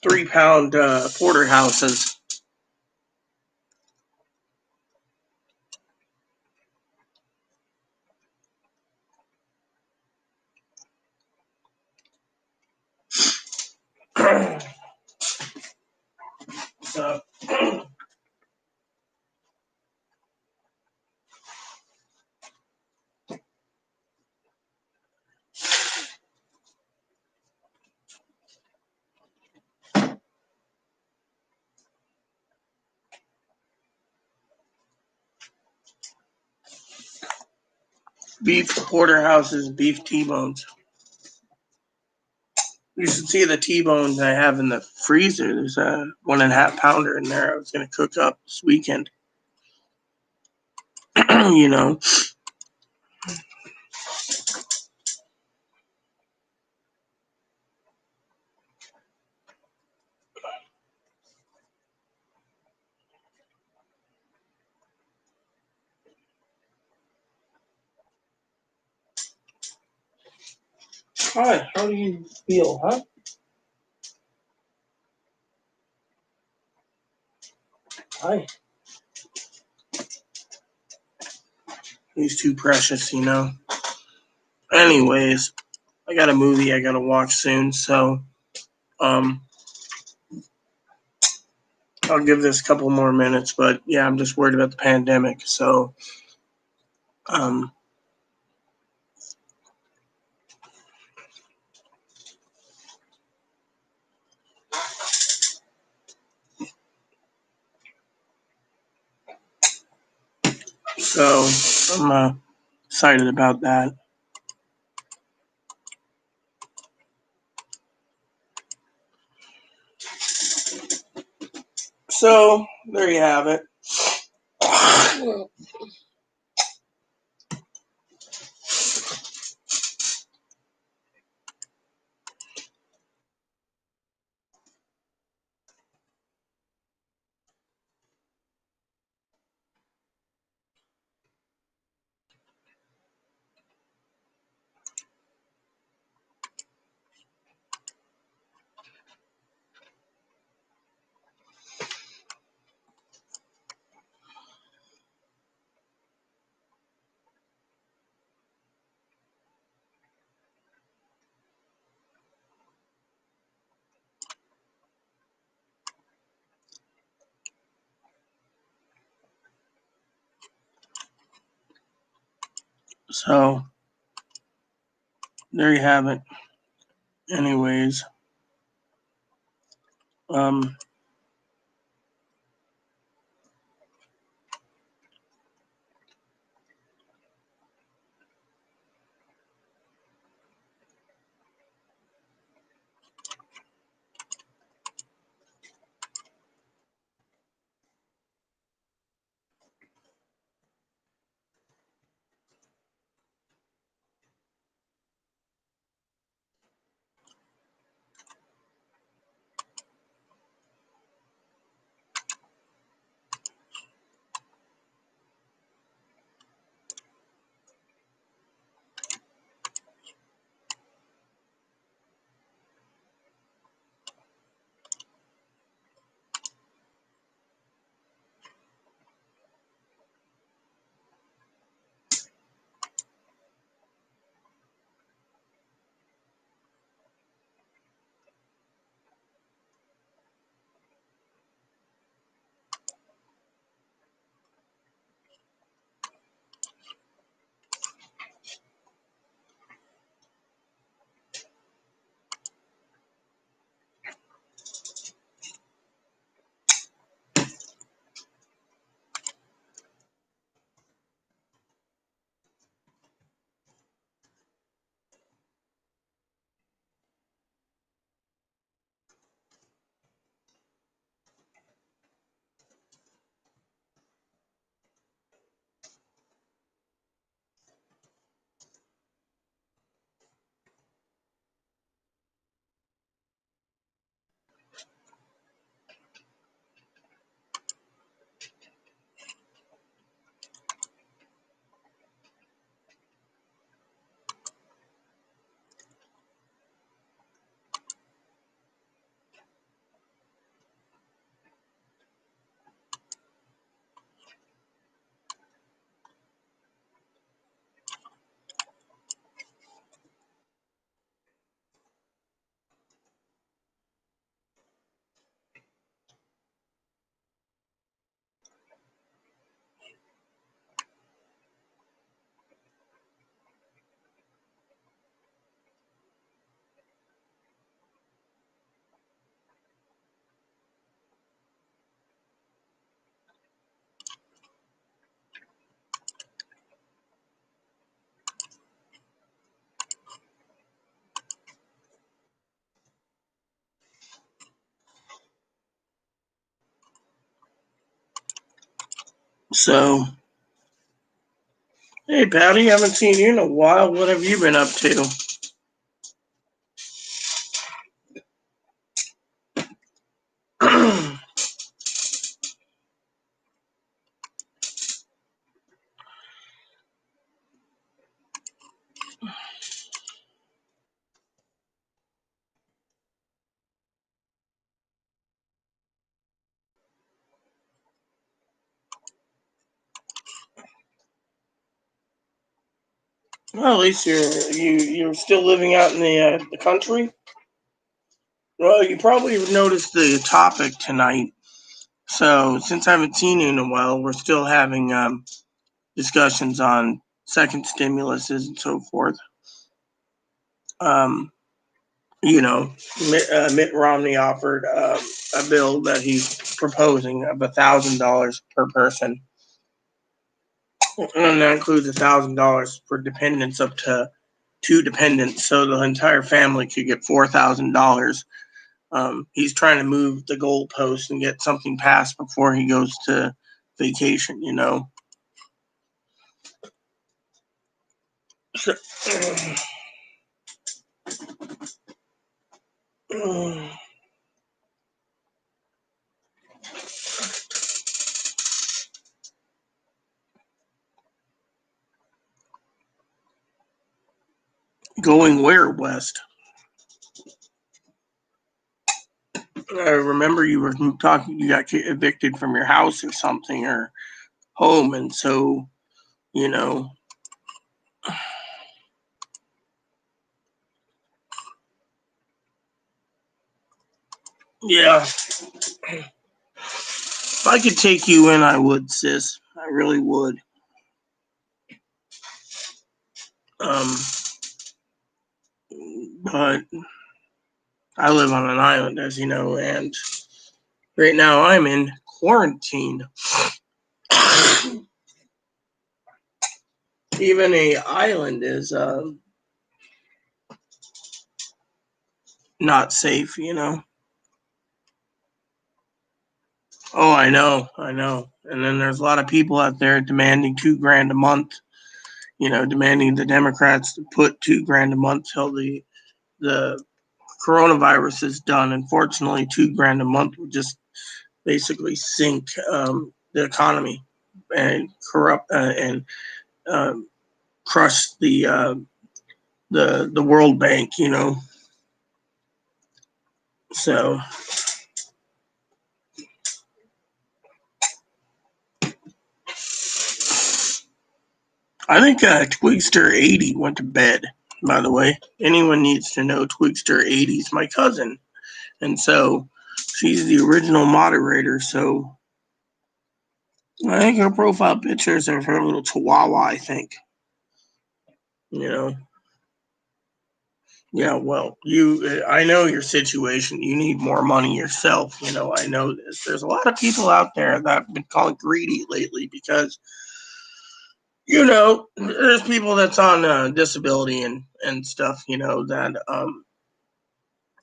Speaker 1: 3 pound porterhouses. So, beef porterhouses, beef T-bones. You should see the T-bones I have in the freezer. There's a 1.5 pounder in there. I was going to cook up this weekend. You know, hi, how do you feel, huh? Hi. He's too precious, you know. Anyways, I got a movie I got to watch soon, so um, I'll give this a couple more minutes. But yeah, I'm just worried about the pandemic. So um, So I'm excited about that. So there you have it. So there you have it. Anyways, so hey, Patty, haven't seen you in a while. What have you been up to? Well, at least you're still living out in the country. Well, you probably noticed the topic tonight. So since I haven't seen you in a while, we're still having discussions on second stimuluses and so forth. Um, Mitt Romney offered a bill that he's proposing of $1,000 per person And that includes $1,000 for dependents up to 2 dependents, so the entire family could get $4,000. He's trying to move the goalpost and get something passed before he goes to vacation, you know. So, going where west? I remember you were talking. You got evicted from your house or something or home, and so you know. Yeah, if I could take you in, I would, sis. I really would. Um, but I live on an island, as you know, and right now I'm in quarantine. Even a island is not safe, you know. Oh, I know. And then there's a lot of people out there demanding $2,000 a month. You know, demanding the Democrats to put $2,000 a month till the coronavirus is done. Unfortunately, $2,000 a month would just basically sink the economy and corrupt and um, crush the World Bank. You know, so I think Twigster80 went to bed. By the way, anyone needs to know Twigster80 is my cousin, and so she's the original moderator. So I think her profile pictures of her little chihuahua. I think, you know. Yeah, well, I know your situation. You need more money yourself. You know, I know this. There's a lot of people out there that have been called greedy lately because, you know, there's people that's on disability and stuff. You know that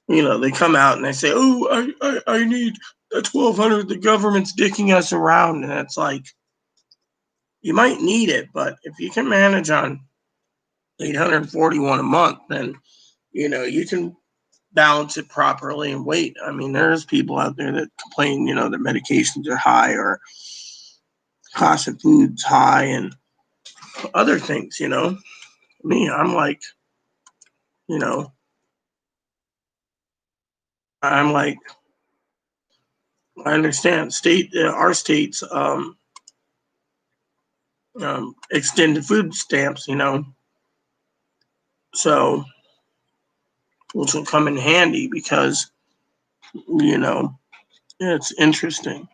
Speaker 1: you know, they come out and they say, "Oh, I need a 1,200. The government's dicking us around," and it's like you might need it, but if you can manage on 841 a month, then you know you can balance it properly and wait. I mean, there's people out there that complain, you know, that medications are high or cost of food's high and other things, you know. Me, I'm like, you know, I'm like, I understand our state's extended food stamps, you know, so which will come in handy because, you know, it's interesting.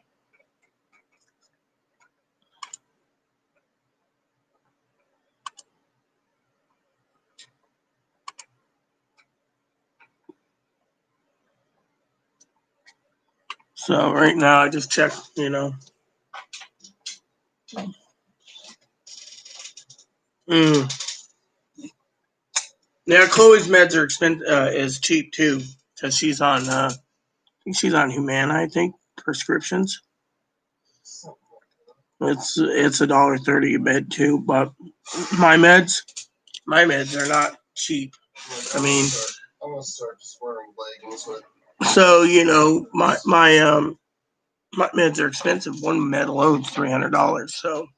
Speaker 1: So right now I just checked, you know. Mm. Now Chloe's meds are is cheap too because she's on I think she's on Humana, I think, prescriptions. It's $1.30 a bed too, but my meds my meds are not cheap. I mean,
Speaker 2: I'm gonna start just wearing leggings with.
Speaker 1: so you know my meds are expensive. One med alone is $300. So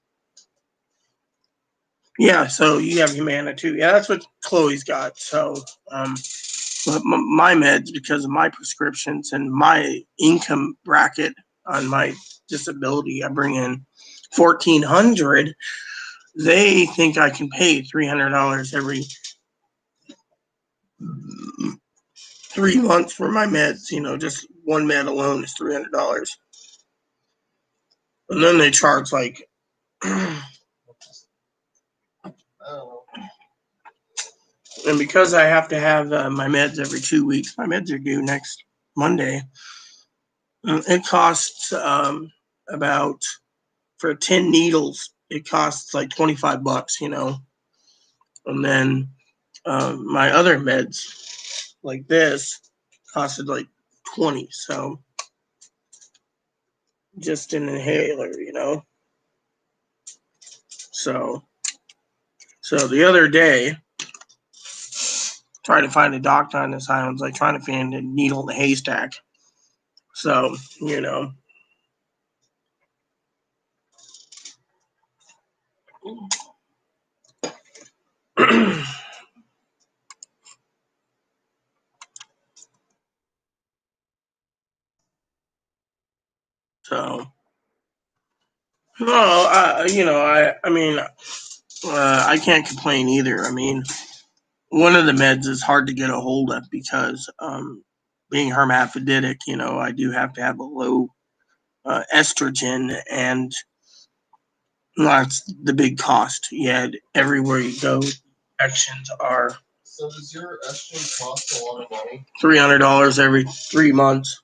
Speaker 1: yeah, so you have Humana too. Yeah, that's what Chloe's got. So but my meds, because of my prescriptions and my income bracket on my disability, I bring in 1,400. They think I can pay $300 every 3 months for my meds. You know, just one med alone is $300, and then they charge like.
Speaker 2: Oh.
Speaker 1: And because I have to have my meds every 2 weeks, my meds are due next Monday. It costs about for 10 needles. it costs like $25, you know. And then my other meds, like this, costed like 20. So just an inhaler, you know. So the other day, trying to find a doctor on this island, like trying to find a needle in a haystack. So, you know. So, no, I mean, I can't complain either. I mean, one of the meds is hard to get a hold of because being hermaphroditic, you know, I do have to have a low estrogen, and that's the big cost. Yet everywhere you go, injections are
Speaker 2: So does your estrogen cost a lot of money?
Speaker 1: $300 every 3 months.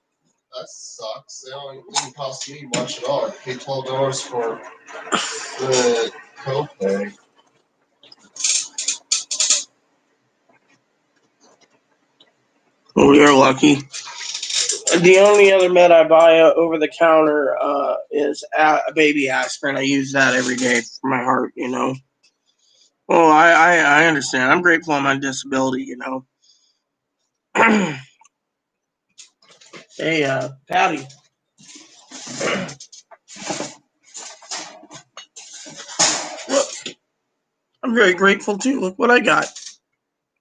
Speaker 2: That sucks. They don't didn't cost me much at all. I paid $12 for the copay.
Speaker 1: Well, you're lucky. The only other med I buy over the counter is a baby aspirin. I use that every day for my heart, you know. Well, I understand. I'm grateful on my disability, you know. Hey, Patty. Look, I'm very grateful too. Look what I got.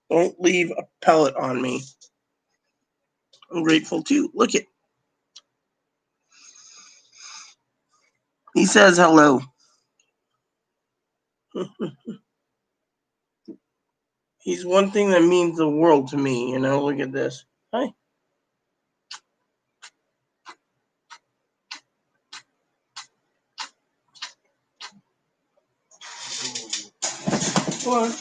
Speaker 1: Don't leave a pellet on me. I'm grateful too. Look it. He says hello. He's one thing that means the world to me, you know. Look at this. Hi. Come on.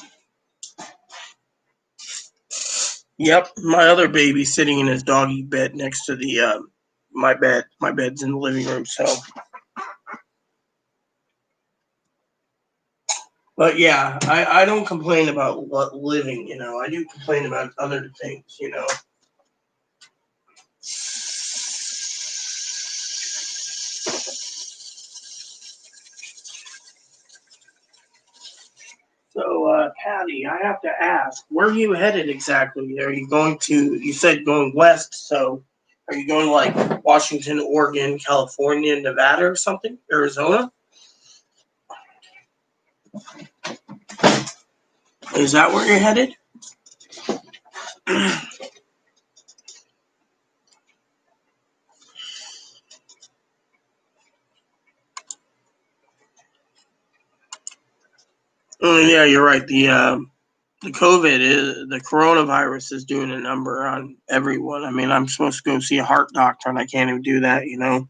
Speaker 1: Yep, my other baby's sitting in his doggy bed next to the my bed. My bed's in the living room, so. But yeah, I don't complain about living, you know. I do complain about other things, you know. So, Patty, I have to ask, where are you headed exactly? Are you going to, you said going west, so are you going to like Washington, Oregon, California, Nevada or something? Arizona? Is that where you're headed? Yeah, you're right. The the coronavirus is doing a number on everyone. I mean, I'm supposed to go see a heart doctor and I can't even do that, you know.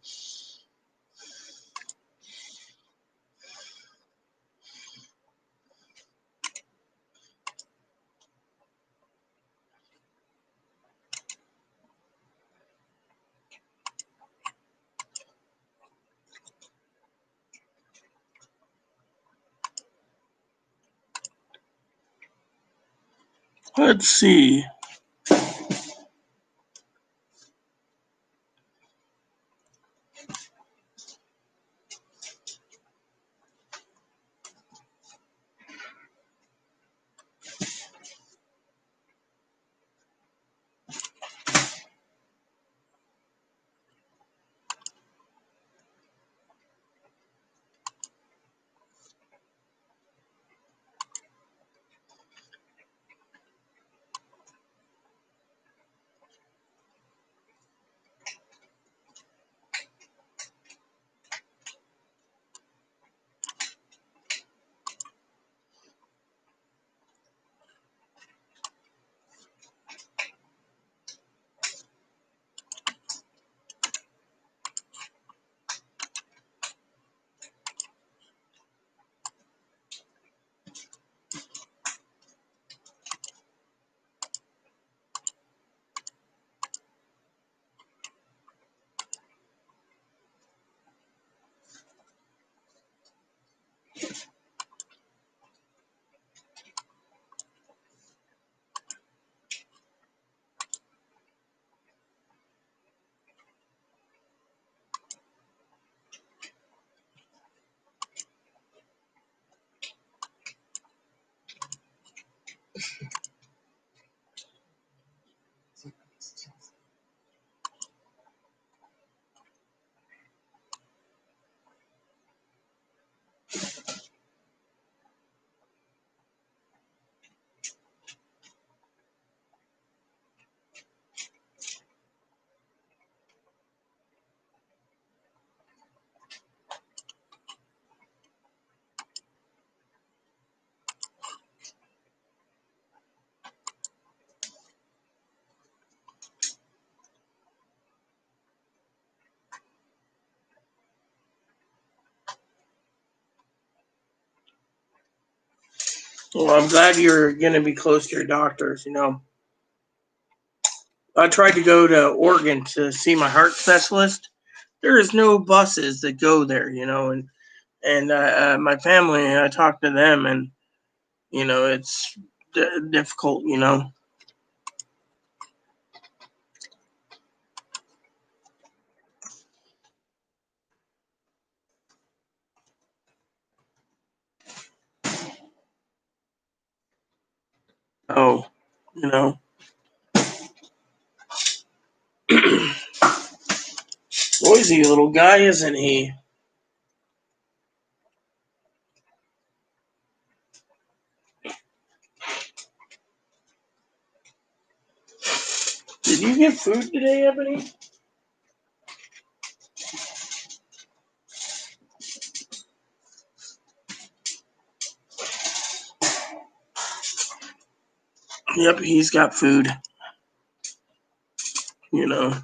Speaker 1: Let's see. Well, I'm glad you're going to be close to your doctors. You know, I tried to go to Oregon to see my heart specialist. There is no buses that go there, you know, and my family, I talked to them, and you know, it's difficult, you know. Oh, you know, noisy little guy, isn't he? Did you get food today, Ebony? Yep, he's got food. You know.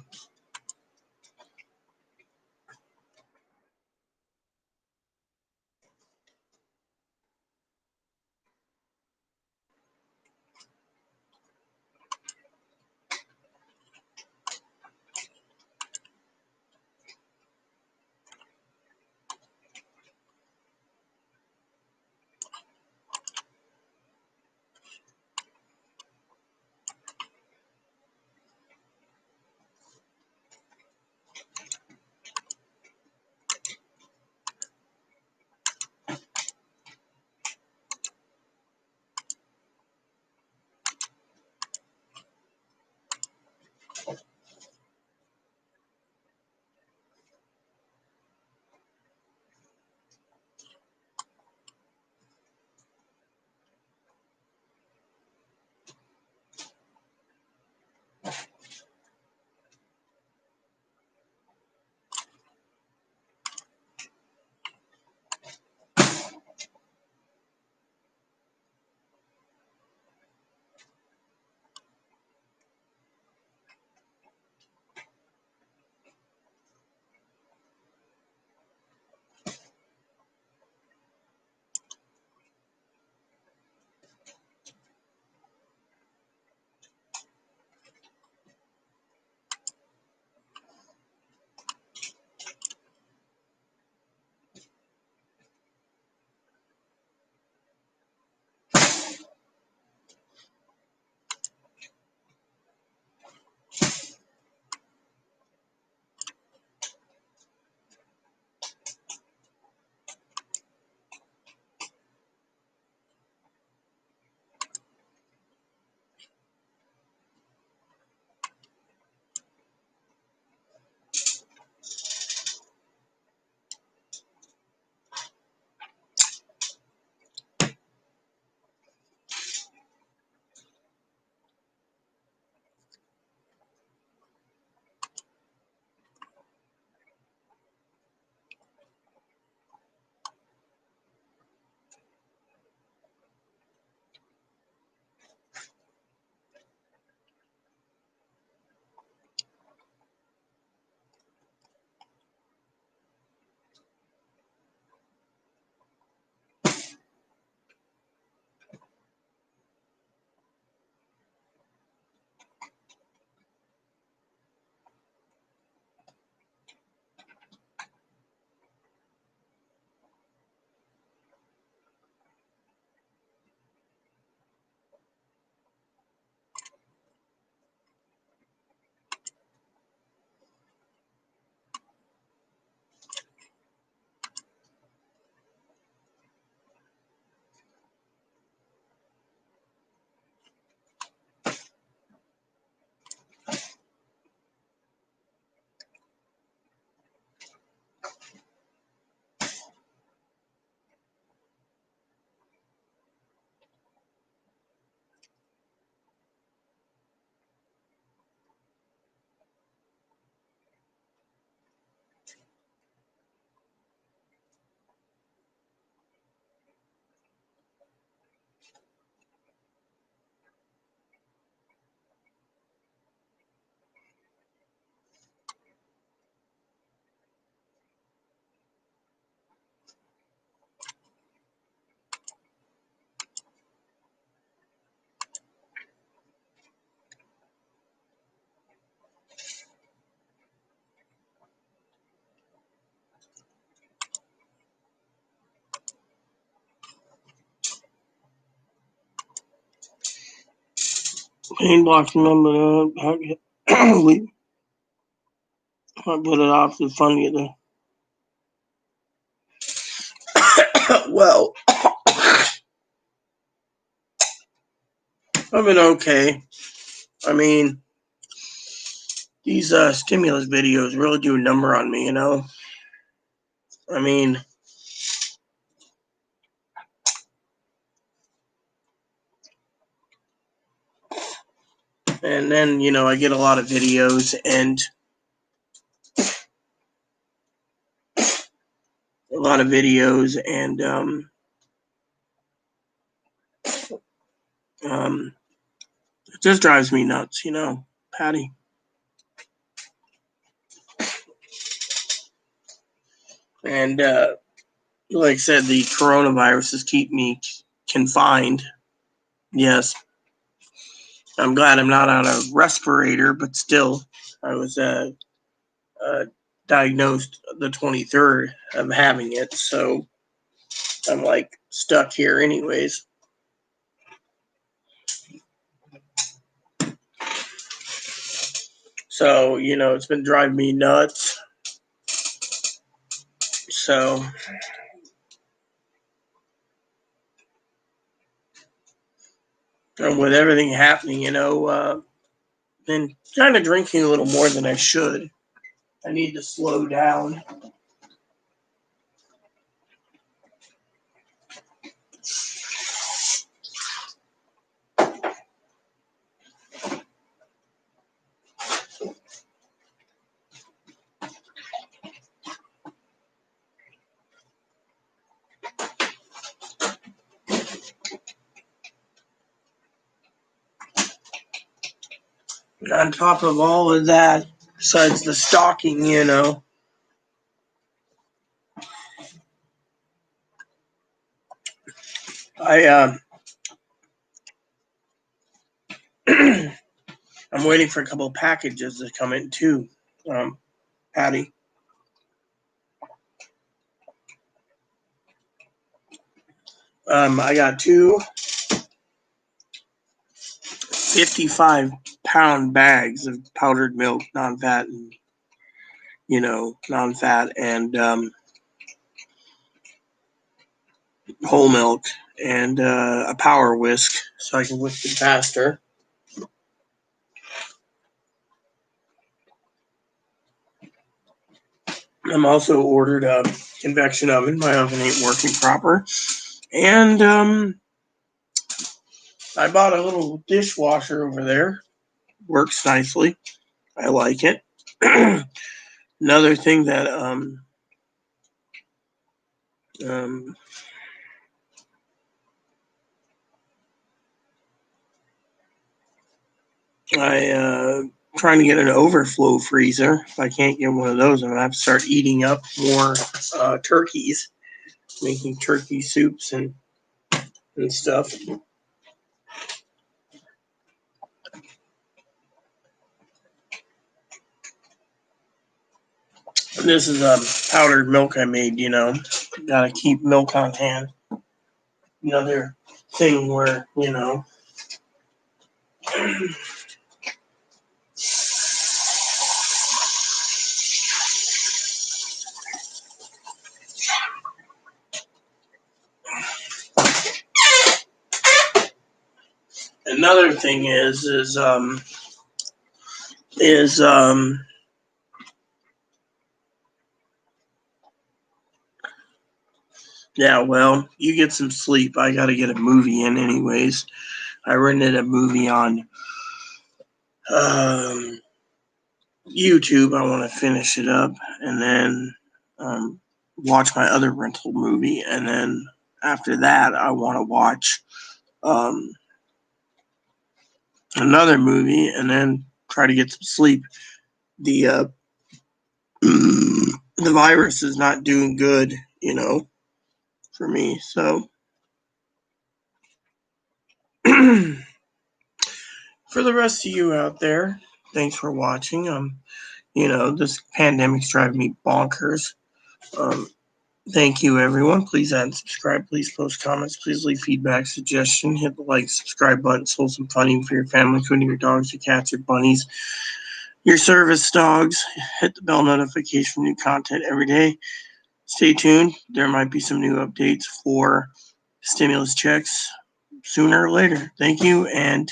Speaker 1: Pain blocks remember we I put it off to fun get there. Well, I've been okay. I mean, these stimulus videos really do a number on me, you know. I mean, and then, you know, I get a lot of videos and it just drives me nuts, you know, Patty. And like I said, the coronaviruses keep me confined. Yes, I'm glad I'm not on a respirator, but still, I was diagnosed the 23rd of having it, so I'm like stuck here anyways. So, you know, it's been driving me nuts. So, and with everything happening, you know, been kind of drinking a little more than I should. I need to slow down. On top of all of that, besides the stalking, you know, I I'm waiting for a couple of packages to come in too, Patty. I got two 55-pound bags of powdered milk, non-fat, and non-fat and whole milk, and a power whisk so I can whisk it faster. I'm also ordered a convection oven. My oven ain't working proper. And I bought a little dishwasher over there. Works nicely. I like it. Another thing that I trying to get an overflow freezer. If I can't get one of those, I'm gonna have to start eating up more turkeys, making turkey soups and stuff. This is powdered milk I made. You know, gotta keep milk on hand. Another thing where another thing is yeah, well, you get some sleep. I got to get a movie in anyways. I rented a movie on YouTube. I want to finish it up and then watch my other rental movie. And then after that, I want to watch another movie and then try to get some sleep. The the virus is not doing good, you know, for me. So for the rest of you out there, thanks for watching. You know, this pandemic's driving me bonkers. Thank you, everyone. Please add and subscribe. Please post comments. Please leave feedback, suggestion. Hit the like, subscribe button. Sold some funding for your family, including your dogs, your cats, your bunnies, your service dogs. Hit the bell notification for new content every day. Stay tuned. There might be some new updates for stimulus checks sooner or later. Thank you, and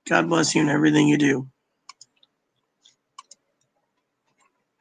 Speaker 1: God bless you in everything you do.